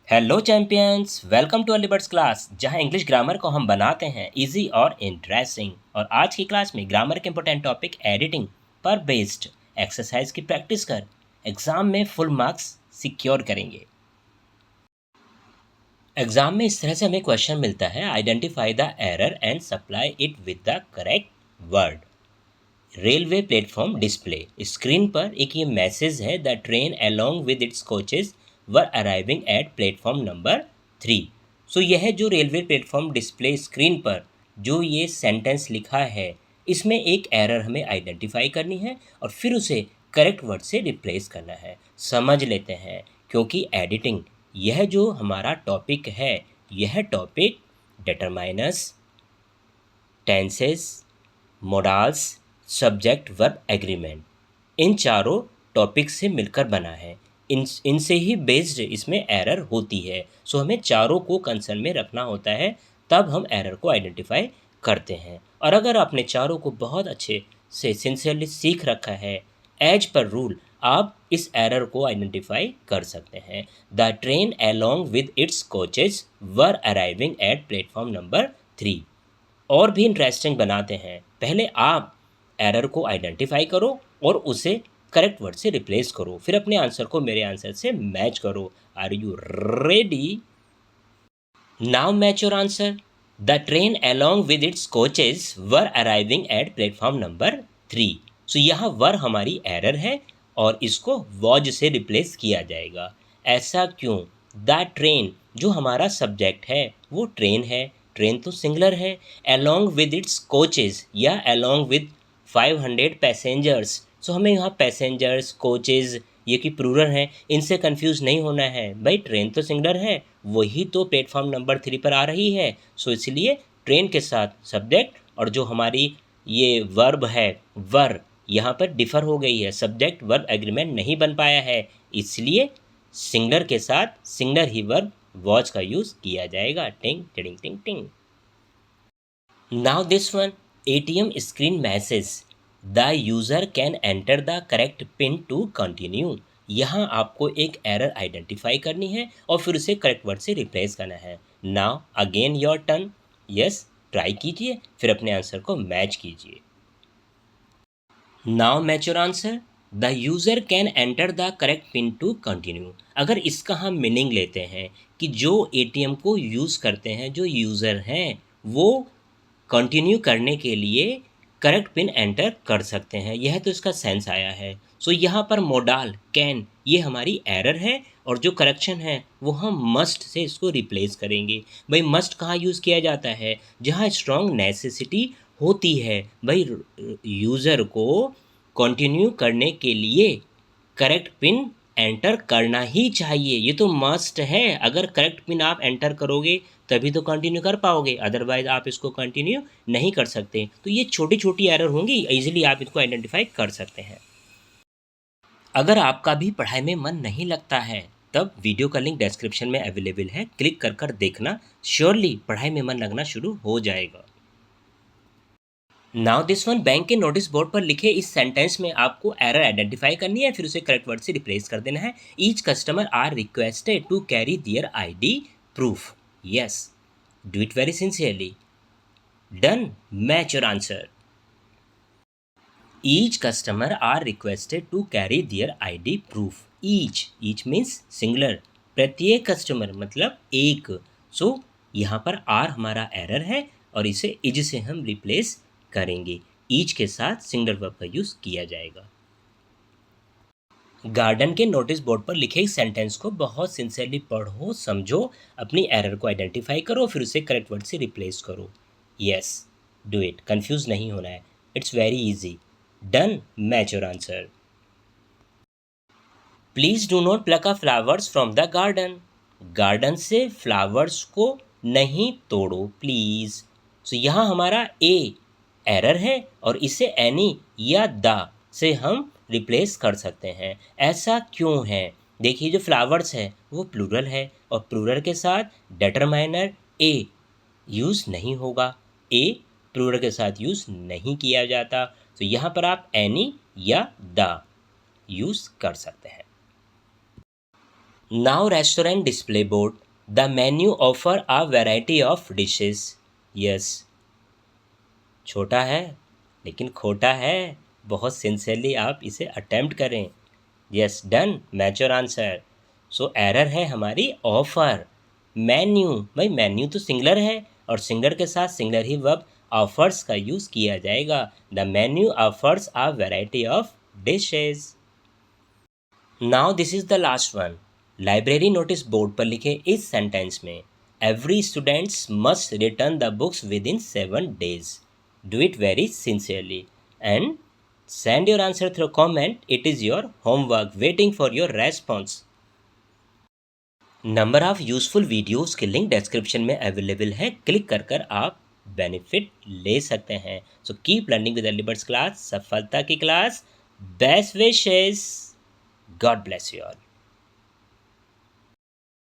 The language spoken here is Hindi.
Hello champions, welcome too early birds class, जहां इंग्लिश ग्रामर को हम बनाते हैं इजी और इंटरेस्टिंग। और आज की क्लास में ग्रामर के इंपॉर्टेंट टॉपिक एडिटिंग पर बेस्ड एक्सरसाइज की प्रैक्टिस कर एग्जाम में फुल मार्क्स सिक्योर करेंगे। एग्जाम में इस तरह से हमें क्वेश्चन मिलता है, identify the error and supply it with the correct word. Railway platform display, screen पर एक ये मैसेज है, the train along with its coaches were arriving at platform number 3। सो यह जो रेलवे प्लेटफॉर्म डिस्प्ले स्क्रीन पर जो ये सेंटेंस लिखा है, इसमें एक एरर हमें आइडेंटिफाई करनी है और फिर उसे करेक्ट वर्ड से रिप्लेस करना है। समझ लेते हैं, क्योंकि एडिटिंग यह जो हमारा टॉपिक है, यह topic determiners, tenses, modals, subject verb agreement, इन चारों टॉपिक से मिलकर बना है। इनसे ही बेस्ड इसमें एरर होती है। सो हमें चारों को कंसर्न में रखना होता है, तब हम एरर को आइडेंटिफाई करते हैं। और अगर आपने चारों को बहुत अच्छे से सिंसियरली सीख रखा है, एज पर रूल आप इस एरर को आइडेंटिफाई कर सकते हैं। The train along with its coaches were arriving at platform number 3। और भी इंटरेस्टिंग बनाते हैं, पहले आप एरर को आइडेंटिफाई करो और उसे करेक्ट वर्ड से रिप्लेस करो, फिर अपने आंसर को मेरे आंसर से मैच करो। Are you ready? Now match your answer. The train along with its coaches were arriving at platform number 3। So यहाँ वर हमारी एरर है और इसको वॉज से रिप्लेस किया जाएगा। ऐसा क्यों? द ट्रेन जो हमारा सब्जेक्ट है वो ट्रेन है, ट्रेन तो सिंगुलर है। अलोंग विद इट्स कोचेज या अलोंग विद 500 पैसेंजर्स, सो हमें यहाँ पैसेंजर्स, कोचेज ये कि प्लूरल हैं, इनसे कंफ्यूज नहीं होना है। भाई ट्रेन तो सिंगुलर है, वही तो प्लेटफॉर्म नंबर 3 पर आ रही है। सो इसलिए ट्रेन के साथ सब्जेक्ट और जो हमारी ये वर्ब है वर, यहाँ पर डिफ़र हो गई है, सब्जेक्ट वर्ब एग्रीमेंट नहीं बन पाया है, इसलिए सिंगुलर के साथ सिंगुलर ही वर्ब वॉच का यूज़ किया जाएगा। टिंग टिंग टिंग टिंग। Now this one, ATM screen message, the user can enter the correct pin to continue. यहाँ आपको एक एरर आइडेंटिफाई करनी है और फिर उसे करेक्ट वर्ड से रिप्लेस करना है। Now again your turn. Yes, try कीजिए, फिर अपने आंसर को मैच कीजिए। Now match your answer. The user can enter the correct pin to continue. अगर इसका हम मीनिंग लेते हैं कि जो ATM को यूज़ करते हैं, जो यूज़र हैं, वो कंटिन्यू करने के लिए करेक्ट पिन एंटर कर सकते हैं, यह तो इसका सेंस आया है। सो यहाँ पर मोडाल कैन ये हमारी एरर है और जो करेक्शन है वो हम मस्ट से इसको रिप्लेस करेंगे। भाई मस्ट कहाँ यूज़ किया जाता है? जहाँ स्ट्रॉन्ग नेसेसिटी होती है। भाई यूज़र को कंटिन्यू करने के लिए करेक्ट पिन एंटर करना ही चाहिए, ये तो मस्ट है। अगर करेक्ट पिन आप एंटर करोगे तभी तो कंटिन्यू कर पाओगे, अदरवाइज आप इसको कंटिन्यू नहीं कर सकते। तो ये छोटी छोटी एरर होंगी, इजीली आप इसको आइडेंटिफाई कर सकते हैं। अगर आपका भी पढ़ाई में मन नहीं लगता है, तब वीडियो का लिंक डिस्क्रिप्शन में अवेलेबल है, क्लिक कर कर देखना, श्योरली पढ़ाई में मन लगना शुरू हो जाएगा। नाउ दिस वन, बैंक के नोटिस बोर्ड पर लिखे इस सेंटेंस में आपको एरर आइडेंटिफाई करनी है, फिर उसे करेक्ट वर्ड से रिप्लेस कर देना है। Each customer are requested to carry their ID proof. Yes, do it very sincerely. Done, match your answer. Each customer are requested to carry their ID proof. Each means singular, प्रत्येक कस्टमर मतलब एक। सो यहाँ पर आर हमारा एरर है और इसे इज से हम रिप्लेस करेंगे। ईच के साथ सिंगुलर वर्ब का यूज़ किया जाएगा। गार्डन के नोटिस बोर्ड पर लिखे इस सेंटेंस को बहुत सिंसियरली पढ़ो, समझो, अपनी एरर को आइडेंटिफाई करो, फिर उसे करेक्ट वर्ड से रिप्लेस करो। यस, डू इट, कंफ्यूज नहीं होना है, it's very easy. Done, match your answer. Please do not plug a flowers from the garden. Garden से फ्लावर्स को नहीं तोड़ो प्लीज़। सो यहाँ हमारा ए एरर है और इसे एनी या द से हम रिप्लेस कर सकते हैं। ऐसा क्यों है? देखिए, जो फ्लावर्स है वो प्लूरल है और प्लूरल के साथ डिटरमाइनर ए यूज़ नहीं होगा। ए प्लूरल के साथ यूज़ नहीं किया जाता, तो यहाँ पर आप एनी या द यूज़ कर सकते हैं। Now restaurant display board. The menu offer a variety of dishes. Yes. छोटा है लेकिन खोटा है, बहुत सिंसियरली आप इसे अटेम्प्ट करें. Yes, done, match your answer. So error है हमारी ऑफर. मेन्यू, भाई मेन्यू तो सिंगलर है और सिंगलर के साथ सिंगलर ही वर्ब ऑफर्स का यूज़ किया जाएगा. The menu offers a variety of dishes. Now this is the last one. Library notice board पर लिखे इस सेंटेंस में every students must return the books within 7 days. Do it very sincerely and send your answer through comment. It is your homework waiting for your response. Number of useful videos के लिंक डिस्क्रिप्शन में अवेलेबल है, क्लिक कर कर आप बेनिफिट ले सकते हैं. So keep learning with early birds class. सफलता की class. Best wishes. God bless you all.